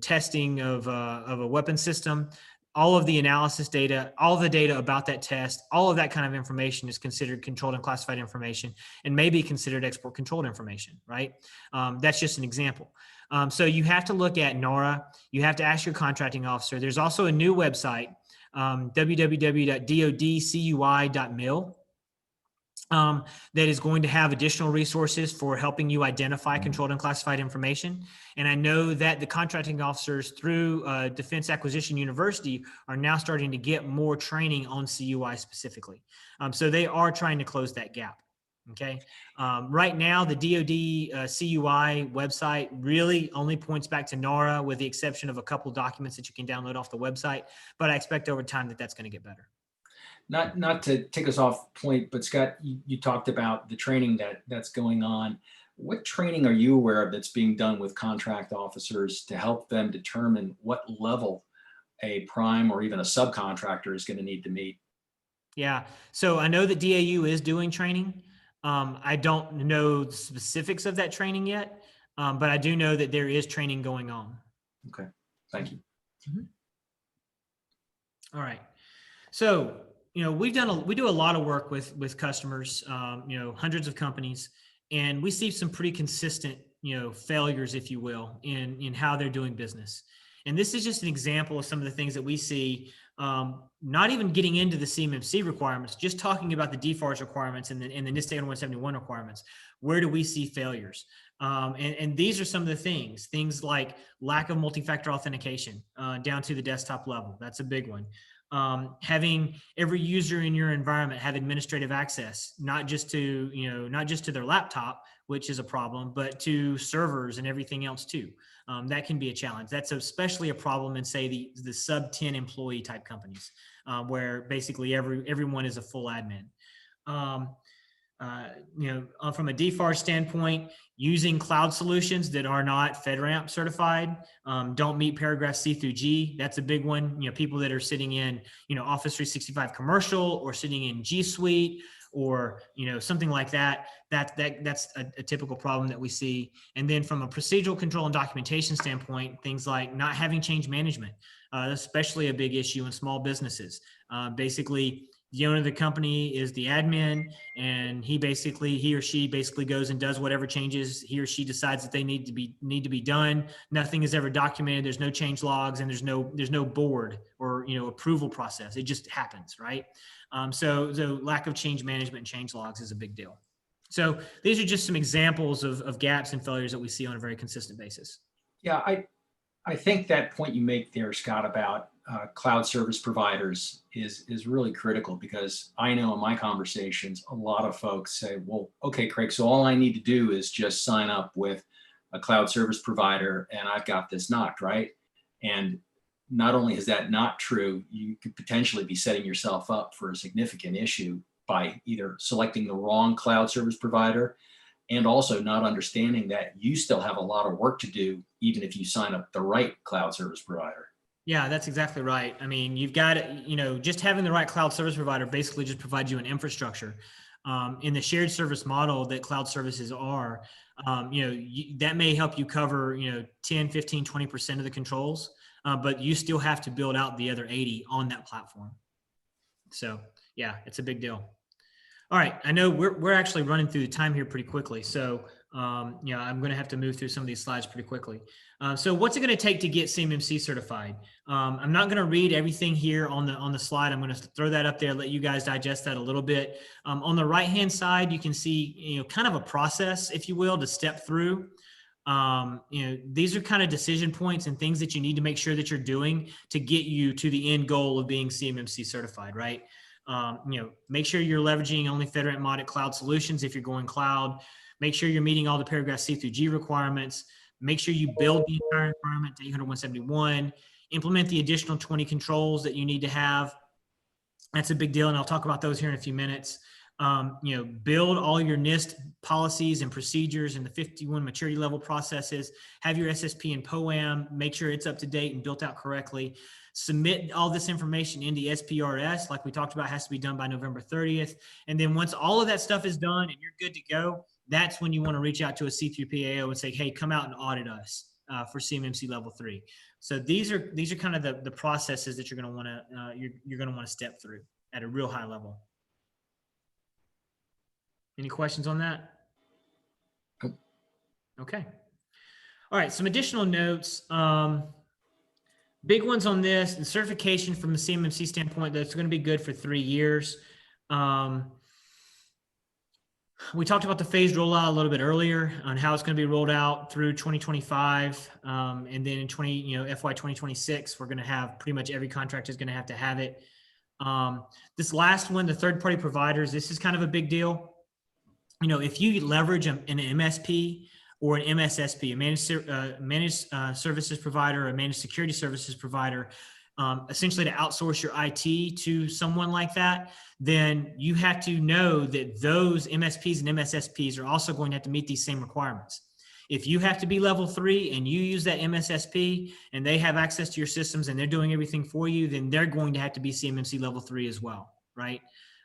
testing of a weapon system, all of the analysis data, all the data about that test, all of that kind of information is considered controlled and classified information and may be considered export controlled information, right? That's just an example. So you have to look at NARA. You have to ask your contracting officer. There's also a new website, www.dodcui.mil. That is going to have additional resources for helping you identify controlled and classified information. And I know that the contracting officers through Defense Acquisition University are now starting to get more training on CUI specifically. So they are trying to close that gap. Okay. Right now, the DoD CUI website really only points back to NARA, with the exception of a couple documents that you can download off the website. But I expect over time that that's going to get better. Not to take us off point, but Scott, you talked about the training that's going on. What training are you aware of that's being done with contract officers to help them determine what level a prime or even a subcontractor is going to need to meet? Yeah. So I know that DAU is doing training. I don't know the specifics of that training yet, but I do know that there is training going on. Okay. Thank you. Mm-hmm. All right. So, we do a lot of work with customers, hundreds of companies, and we see some pretty consistent, failures, if you will, in how they're doing business. And this is just an example of some of the things that we see, not even getting into the CMMC requirements, just talking about the DFARS requirements and the NIST 171 requirements. Where do we see failures? And these are some of the things like lack of multi-factor authentication down to the desktop level. That's a big one. Having every user in your environment have administrative access, not just to their laptop, which is a problem, but to servers and everything else too. That can be a challenge. That's especially a problem in, say, the sub 10 employee type companies, where basically everyone is a full admin. From a DFARS standpoint, using cloud solutions that are not FedRAMP certified, don't meet paragraphs C through G. That's a big one. People that are sitting in, Office 365 commercial or sitting in G Suite or, something like that. That's a typical problem that we see. And then from a procedural control and documentation standpoint, things like not having change management, especially a big issue in small businesses. Basically, the owner of the company is the admin, and he or she basically goes and does whatever changes he or she decides that they need to be done. Nothing is ever documented. There's no change logs, and there's no board or approval process. It just happens, right? So lack of change management and change logs is a big deal. So these are just some examples of gaps and failures that we see on a very consistent basis. Yeah, I think that point you make there, Scott, about cloud service providers is really critical, because I know in my conversations, a lot of folks say, well, okay, Craig, so all I need to do is just sign up with a cloud service provider and I've got this knocked, right? And not only is that not true, you could potentially be setting yourself up for a significant issue by either selecting the wrong cloud service provider and also not understanding that you still have a lot of work to do, even if you sign up the right cloud service provider. Yeah, that's exactly right. I mean, you've got to, just having the right cloud service provider basically just provides you an infrastructure. In the shared service model that cloud services are, that may help you cover, 10, 15, 20% of the controls, but you still have to build out the other 80 on that platform. So yeah, it's a big deal. All right, I know we're actually running through the time here pretty quickly, so I'm going to have to move through some of these slides pretty quickly. So what's it going to take to get CMMC certified? I'm not going to read everything here on the slide. I'm going to throw that up there, let you guys digest that a little bit. On the right-hand side, you can see kind of a process, if you will, to step through. These are kind of decision points and things that you need to make sure that you're doing to get you to the end goal of being CMMC certified, right? Make sure you're leveraging only FedRAMP audit cloud solutions if you're going cloud. Make sure you're meeting all the paragraph C through G requirements. Make sure you build the entire environment to 800-171. Implement the additional 20 controls that you need to have. That's a big deal, and I'll talk about those here in a few minutes. Build all your NIST policies and procedures and the 51 maturity level processes. Have your SSP and POAM. Make sure it's up to date and built out correctly. Submit all this information into SPRS, like we talked about, has to be done by November 30th. And then once all of that stuff is done and you're good to go, that's when you want to reach out to a C3PAO and say, hey, come out and audit us for CMMC level 3. So these are kind of the processes that you're going to want to you're going to want to step through at a real high level. Any questions on that? Okay. All right. Some additional notes. Big ones on this, the certification from the CMMC standpoint, that's going to be good for 3 years. We talked about the phased rollout a little bit earlier on how it's going to be rolled out through 2025. And then in FY 2026, we're going to have pretty much every contractor is going to have it. This last one, the third-party providers, this is kind of a big deal. if you leverage an MSP or an MSSP, a managed services provider, or a managed security services provider, essentially to outsource your IT to someone like that, then you have to know that those MSPs and MSSPs are also going to have to meet these same requirements. If you have to be level 3 and you use that MSSP and they have access to your systems and they're doing everything for you, then they're going to have to be CMMC level 3 as well, right?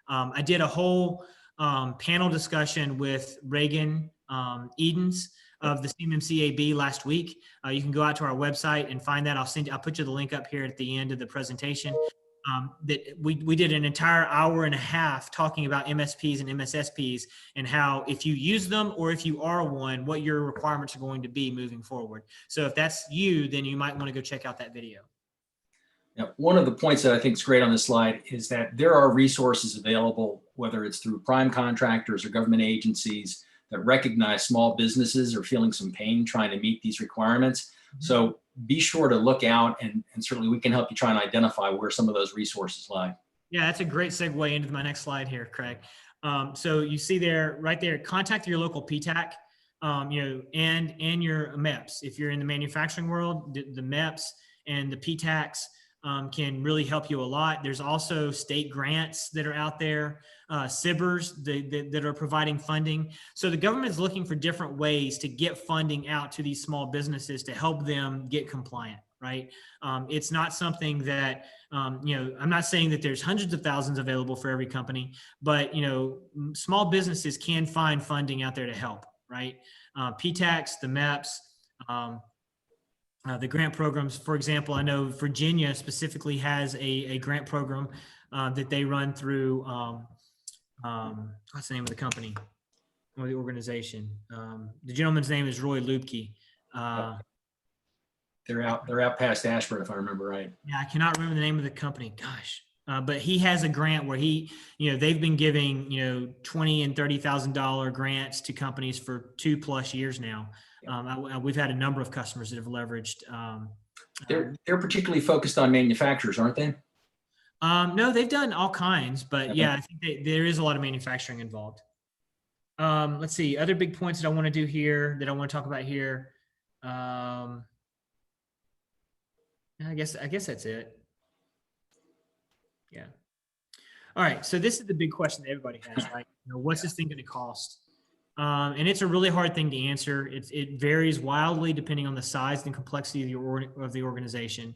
I did a whole panel discussion with Reagan Edens of the CMMC AB last week. You can go out to our website and find that. I'll put you the link up here at the end of the presentation. That we did an entire hour and a half talking about MSPs and MSSPs and how if you use them or if you are one, what your requirements are going to be moving forward. So if that's you, then you might want to go check out that video. Now, one of the points that I think is great on this slide is that there are resources available, whether it's through prime contractors or government agencies, that recognize small businesses are feeling some pain trying to meet these requirements. So be sure to look out, and certainly we can help you try and identify where some of those resources lie. Yeah, that's a great segue into my next slide here, Craig. So you see there, right there, contact your local PTAC, and your MEPs. If you're in the manufacturing world, the MEPs and the PTACs can really help you a lot. There's also state grants that are out there, CBERS that are providing funding. So the government is looking for different ways to get funding out to these small businesses to help them get compliant, right? It's not something that, I'm not saying that there's hundreds of thousands available for every company, but, small businesses can find funding out there to help, right? PTACs, the MEPs, the grant programs. For example, I know Virginia specifically has a grant program that they run through, what's the name of the company or the organization? The gentleman's name is Roy Lubke. They're out past Ashburn, if I remember right. Yeah, I cannot remember the name of the company. Gosh. But he has a grant where they've been giving, $20,000 and $30,000 grants to companies for 2+ years now. We've had a number of customers that have leveraged. They're particularly focused on manufacturers, aren't they? No, they've done all kinds, but yeah, I think there is a lot of manufacturing involved. Let's see, other big points that I want to do here, that I want to talk about here. I guess that's it. Yeah. All right. So this is the big question that everybody has, right? What's this thing going to cost? And it's a really hard thing to answer. It varies wildly depending on the size and complexity of the organization.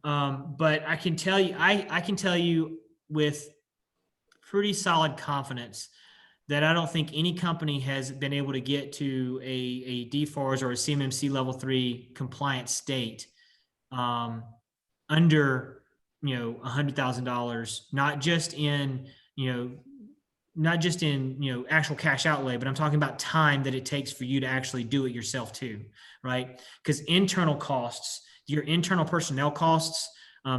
But I can tell you with pretty solid confidence that I don't think any company has been able to get to a DFARS or a CMMC level 3 compliant state under $100,000, not just in actual cash outlay, but I'm talking about time that it takes for you to actually do it yourself too, right? Because internal costs, your internal personnel costs,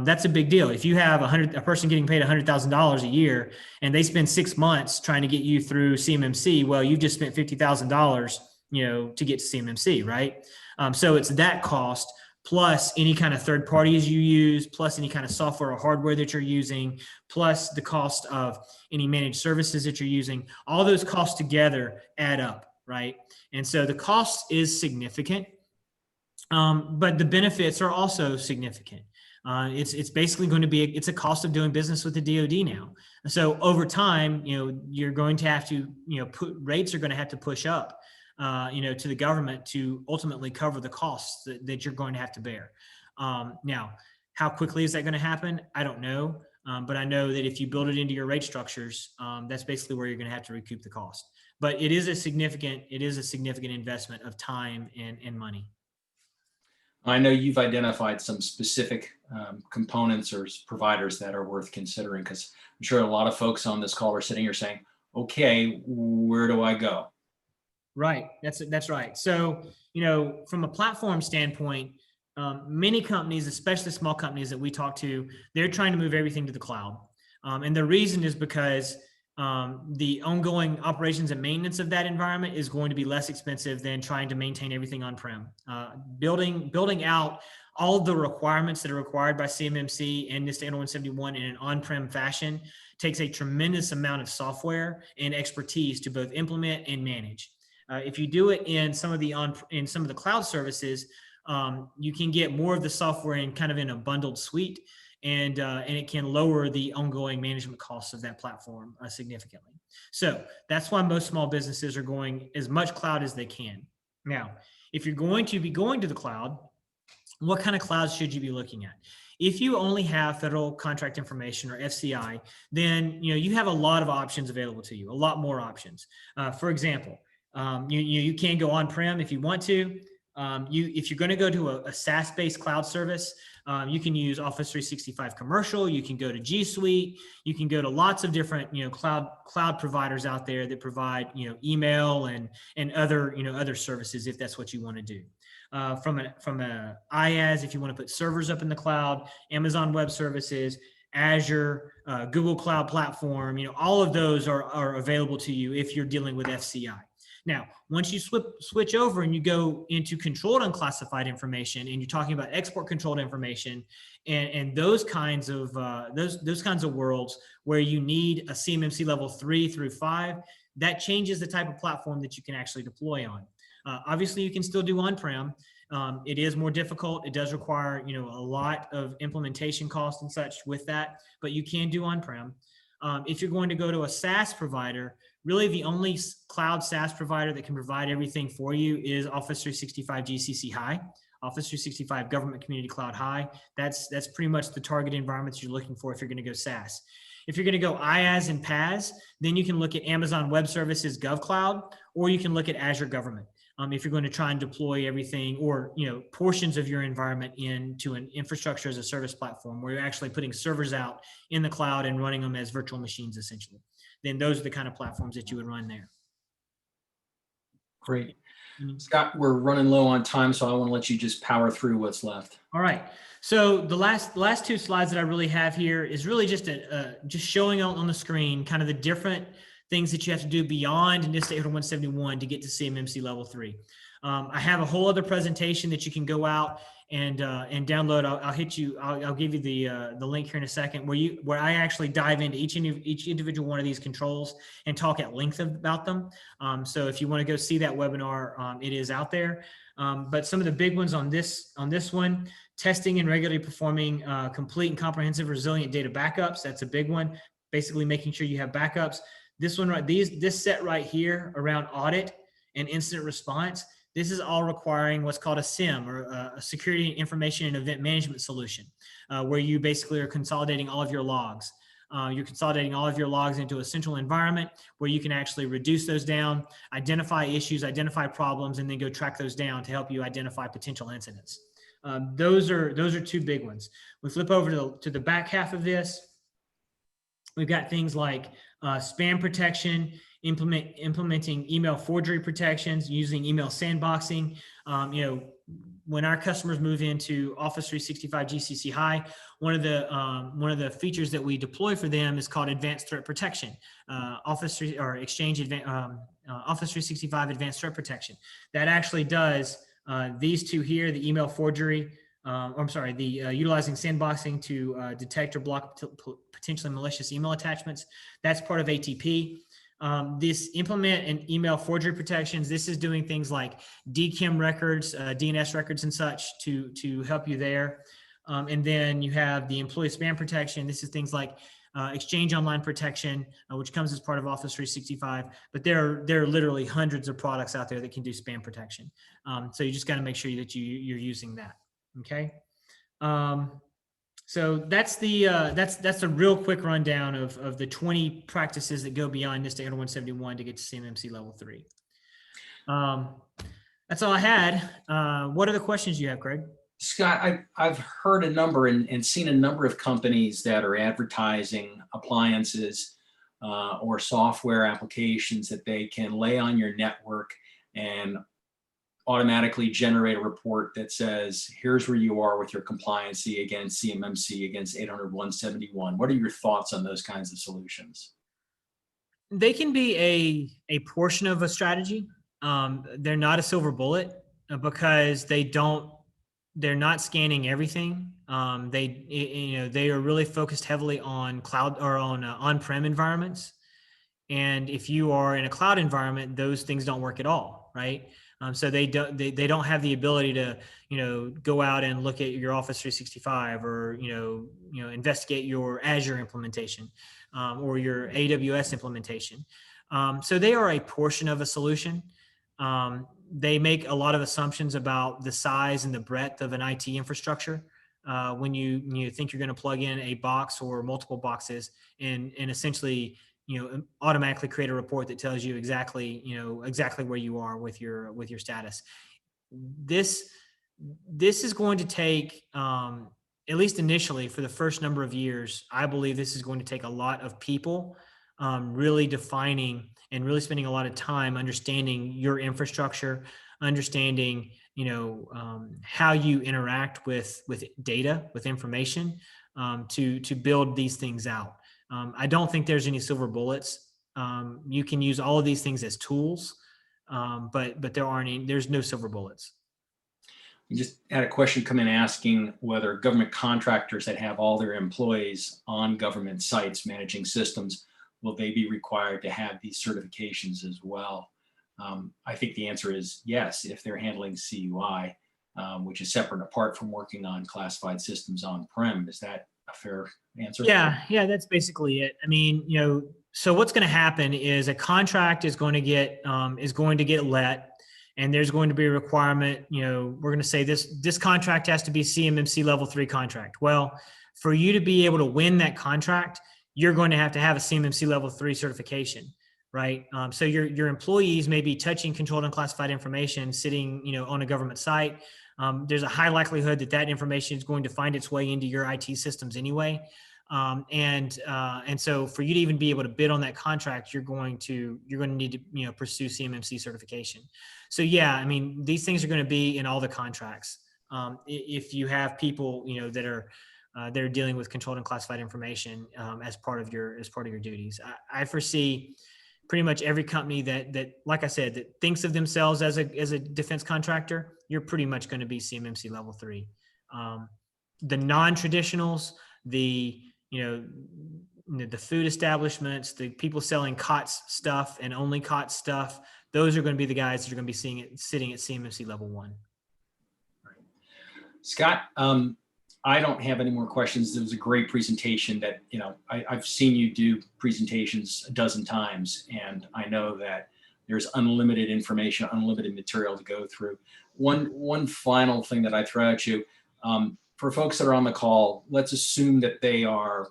that's a big deal. If you have a person getting paid $100,000 a year and they spend 6 months trying to get you through CMMC, well, you've just spent $50,000, to get to CMMC, right? So it's that cost, plus any kind of third parties you use, plus any kind of software or hardware that you're using, plus the cost of any managed services that you're using. All those costs together add up, right? And so the cost is significant, but the benefits are also significant. It's basically going to be, it's a cost of doing business with the DoD now. So over time, you're going to have to, rates are going to have to push up, to the government to ultimately cover the costs that you're going to have to bear. Now, how quickly is that going to happen? I don't know. But I know that if you build it into your rate structures, that's basically where you're going to have to recoup the cost. But it is a significant investment of time and money. I know you've identified some specific components or providers that are worth considering, because I'm sure a lot of folks on this call are sitting here saying, okay, where do I go? Right. That's right. So, from a platform standpoint, many companies, especially small companies that we talk to, they're trying to move everything to the cloud. And the reason is because the ongoing operations and maintenance of that environment is going to be less expensive than trying to maintain everything on-prem. Building out all of the requirements that are required by CMMC and NIST 80171 in an on-prem fashion takes a tremendous amount of software and expertise to both implement and manage. If you do it in some of the cloud services, you can get more of the software in kind of in a bundled suite, and it can lower the ongoing management costs of that platform significantly. So that's why most small businesses are going as much cloud as they can. Now, if you're going to be going to the cloud, what kind of clouds should you be looking at? If you only have federal contract information or FCI, then you have a lot of options available to you, a lot more options. For example, you can go on-prem if you want to. If you're going to go to a SaaS-based cloud service, you can use Office 365 Commercial. You can go to G Suite. You can go to lots of different cloud providers out there that provide email and other services if that's what you want to do. From a IaaS, if you want to put servers up in the cloud, Amazon Web Services, Azure, Google Cloud Platform, all of those are available to you if you're dealing with FCI. Now, once you switch over and you go into controlled unclassified information, and you're talking about export controlled information and those kinds of worlds where you need a CMMC level 3 through 5, that changes the type of platform that you can actually deploy on. Obviously, you can still do on-prem. It is more difficult. It does require a lot of implementation costs and such with that, but you can do on-prem. If you're going to go to a SaaS provider, really the only cloud SaaS provider that can provide everything for you is Office 365 GCC High, Office 365 Government Community Cloud High. That's pretty much the target environments you're looking for if you're going to go SaaS. If you're going to go IaaS and PaaS, then you can look at Amazon Web Services GovCloud, or you can look at Azure Government. If you're going to try and deploy everything or portions of your environment into an infrastructure as a service platform where you're actually putting servers out in the cloud and running them as virtual machines essentially, then those are the kind of platforms that you would run there. Great. Scott, we're running low on time, so I want to let you just power through what's left. All right. So the last two slides that I really have here is really just just showing on the screen kind of the different things that you have to do beyond NIST 80171 to get to CMMC level 3. I have a whole other presentation that you can go out and download. I'll give you the link here in a second where I actually dive into each individual one of these controls and talk at length about them. So if you want to go see that webinar, it is out there. But some of the big ones on this one, testing and regularly performing complete and comprehensive resilient data backups. That's a big one. Basically making sure you have backups. This one this set right here around audit and incident response, this is all requiring what's called a SIM, or a security information and event management solution, where you basically are consolidating all of your logs. You're consolidating all of your logs into a central environment where you can actually reduce those down, identify issues, identify problems, and then go track those down to help you identify potential incidents. Those are two big ones. We flip over to the back half of this. We've got things like spam protection, implementing email forgery protections, using email sandboxing. When our customers move into Office 365 GCC High, one of the features that we deploy for them is called Advanced Threat Protection, Office 365 Advanced Threat Protection. That actually does these two here: the email forgery. Utilizing sandboxing to detect or block potentially malicious email attachments. That's part of ATP. This implement and email forgery protections. This is doing things like DKIM records, DNS records and such to help you there. And then you have the employee spam protection. This is things like Exchange Online protection, which comes as part of Office 365. But there are literally hundreds of products out there that can do spam protection. So you just got to make sure that you're using that. Okay. So that's a real quick rundown of the 20 practices that go beyond NIST 80171 to get to CMMC level 3. That's all I had. What are the questions you have, Craig? Scott, I've heard a number and seen a number of companies that are advertising appliances or software applications that they can lay on your network and automatically generate a report that says, here's where you are with your compliancy against CMMC, against 80171. What are your thoughts on those kinds of solutions? They can be a portion of a strategy. They're not a silver bullet because they don't they're not scanning everything. They are really focused heavily on cloud or on on-prem environments. And if you are in a cloud environment, those things don't work at all, right? So they don't have the ability to, go out and look at your Office 365 or, investigate your Azure implementation or your AWS implementation. So they are a portion of a solution. They make a lot of assumptions about the size and the breadth of an IT infrastructure. When you think you're going to plug in a box or multiple boxes and essentially automatically create a report that tells you exactly where you are with your status. This is going to take, at least initially for the first number of years, I believe this is going to take a lot of people really defining and really spending a lot of time understanding your infrastructure, understanding how you interact with data, with information, to build these things out. I don't think there's any silver bullets. You can use all of these things as tools, but there's no silver bullets. We just had a question come in asking whether government contractors that have all their employees on government sites managing systems, will they be required to have these certifications as well? I think the answer is yes, if they're handling CUI, which is separate and apart from working on classified systems on-prem. Is that a fair answer? Yeah, that's basically it. I mean, so what's going to happen is a contract is going to get let, and there's going to be a requirement. We're going to say this contract has to be CMMC level 3 contract. Well, for you to be able to win that contract, you're going to have a CMMC level 3 certification, right? So your employees may be touching controlled and classified information sitting, on a government site. There's a high likelihood that information is going to find its way into your IT systems anyway. And so for you to even be able to bid on that contract, you're going to need to, pursue CMMC certification. So yeah, I mean, these things are going to be in all the contracts. If you have people, that are dealing with controlled and classified information as part of your duties. I foresee pretty much every company that, like I said, that thinks of themselves as a defense contractor, you're pretty much going to be CMMC level 3. The non-traditionals, the food establishments, the people selling COTS stuff and only COTS stuff, those are going to be the guys that are going to be sitting at CMMC level 1. Right. Scott, I don't have any more questions. It was a great presentation that, I've seen you do presentations a dozen times, and I know that there's unlimited information, unlimited material to go through. One final thing that I throw at you, for folks that are on the call, let's assume that they are,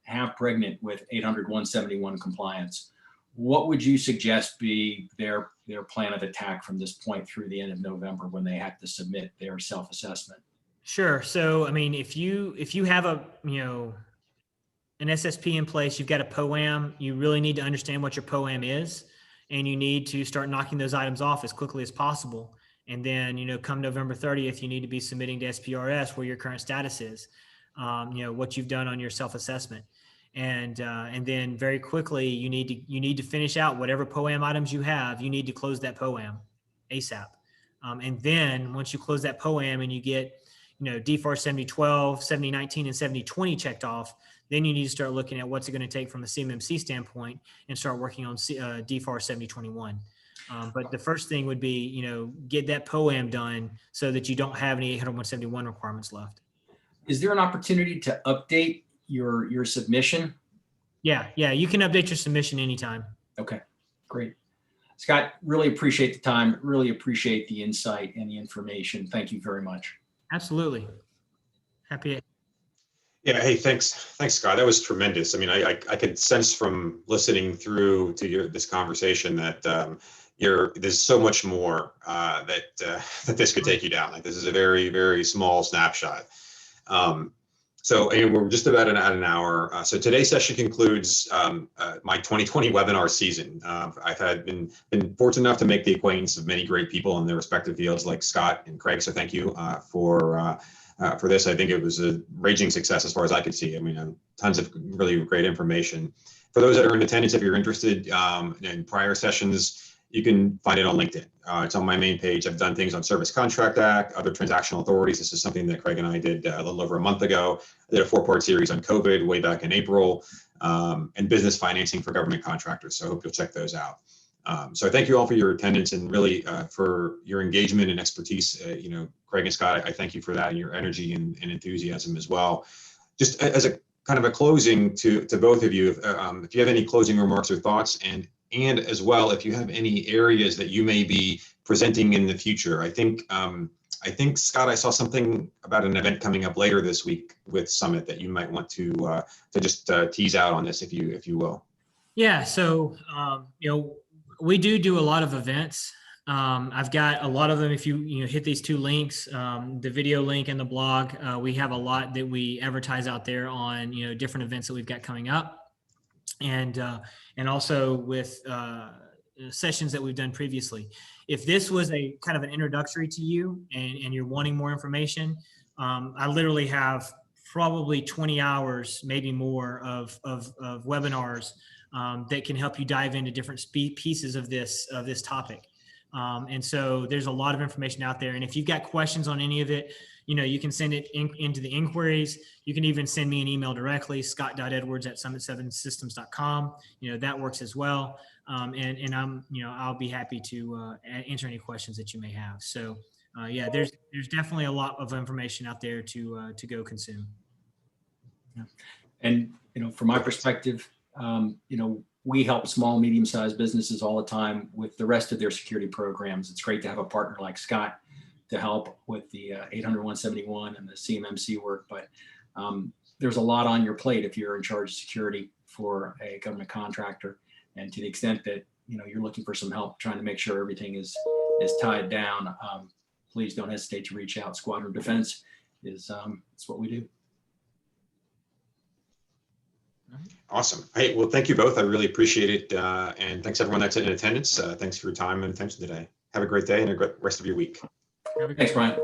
half pregnant with 800-171 compliance. What would you suggest be their plan of attack from this point through the end of November when they have to submit their self-assessment? Sure. So, I mean, if you have an SSP in place, you've got a POAM, you really need to understand what your POAM is, and you need to start knocking those items off as quickly as possible. And then, come November 30th, you need to be submitting to SPRS where your current status is, what you've done on your self-assessment. And then very quickly, you need to finish out whatever POAM items you have. You need to close that POAM ASAP. And then once you close that POAM and you get DFARS 7012, 7019, and 7020 checked off, then you need to start looking at what's it going to take from a CMMC standpoint and start working on DFARS 7021. But the first thing would be, get that POAM done so that you don't have any 800-171 requirements left. Is there an opportunity to update your submission? Yeah, you can update your submission anytime. Okay, great. Scott, really appreciate the time, really appreciate the insight and the information. Thank you very much. Absolutely. Happy. Yeah. Hey, thanks, Scott. That was tremendous. I mean, I could sense from listening through to this conversation that there's so much more that this could take you down. Like, this is a very, very small snapshot. So we're just about at an hour. So today's session concludes my 2020 webinar season. I've been fortunate enough to make the acquaintance of many great people in their respective fields, like Scott and Craig. So thank you for this. I think it was a raging success as far as I could see. I mean, tons of really great information. For those that are in attendance, if you're interested in prior sessions, you can find it on LinkedIn. It's on my main page. I've done things on Service Contract Act, other transactional authorities. This is something that Craig and I did a little over a month ago. I did a 4-part series on COVID way back in April, and business financing for government contractors. So I hope you'll check those out. So I thank you all for your attendance and really for your engagement and expertise. Craig and Scott, I thank you for that, and your energy and enthusiasm as well. Just as a kind of a closing to both of you, if you have any closing remarks or thoughts, and as well, if you have any areas that you may be presenting in the future. I think Scott, I saw something about an event coming up later this week with Summit that you might want to just tease out on this, if you will. Yeah. So we do a lot of events. I've got a lot of them. If you hit these 2 links, the video link and the blog, we have a lot that we advertise out there on different events that we've got coming up, and also with sessions that we've done previously. If this was a kind of an introductory to you and you're wanting more information, I literally have probably 20 hours, maybe more, of webinars that can help you dive into different pieces of this topic. And so there's a lot of information out there. And if you've got questions on any of it, you can send it into the inquiries. You can even send me an email directly, scott.edwards@summit7systems.com. That works as well. And I'll be happy to answer any questions that you may have. So yeah, there's definitely a lot of information out there to go consume. Yeah. And, from my perspective, we help small, medium-sized businesses all the time with the rest of their security programs. It's great to have a partner like Scott to help with the 800-171 and the CMMC work, but there's a lot on your plate if you're in charge of security for a government contractor. And to the extent that you're looking for some help trying to make sure everything is tied down, please don't hesitate to reach out. Squadron Defense is it's what we do. Awesome. Hey, well, thank you both. I really appreciate it. And thanks everyone that's in attendance. Thanks for your time and attention today. Have a great day and a great rest of your week. Thanks, Bryan.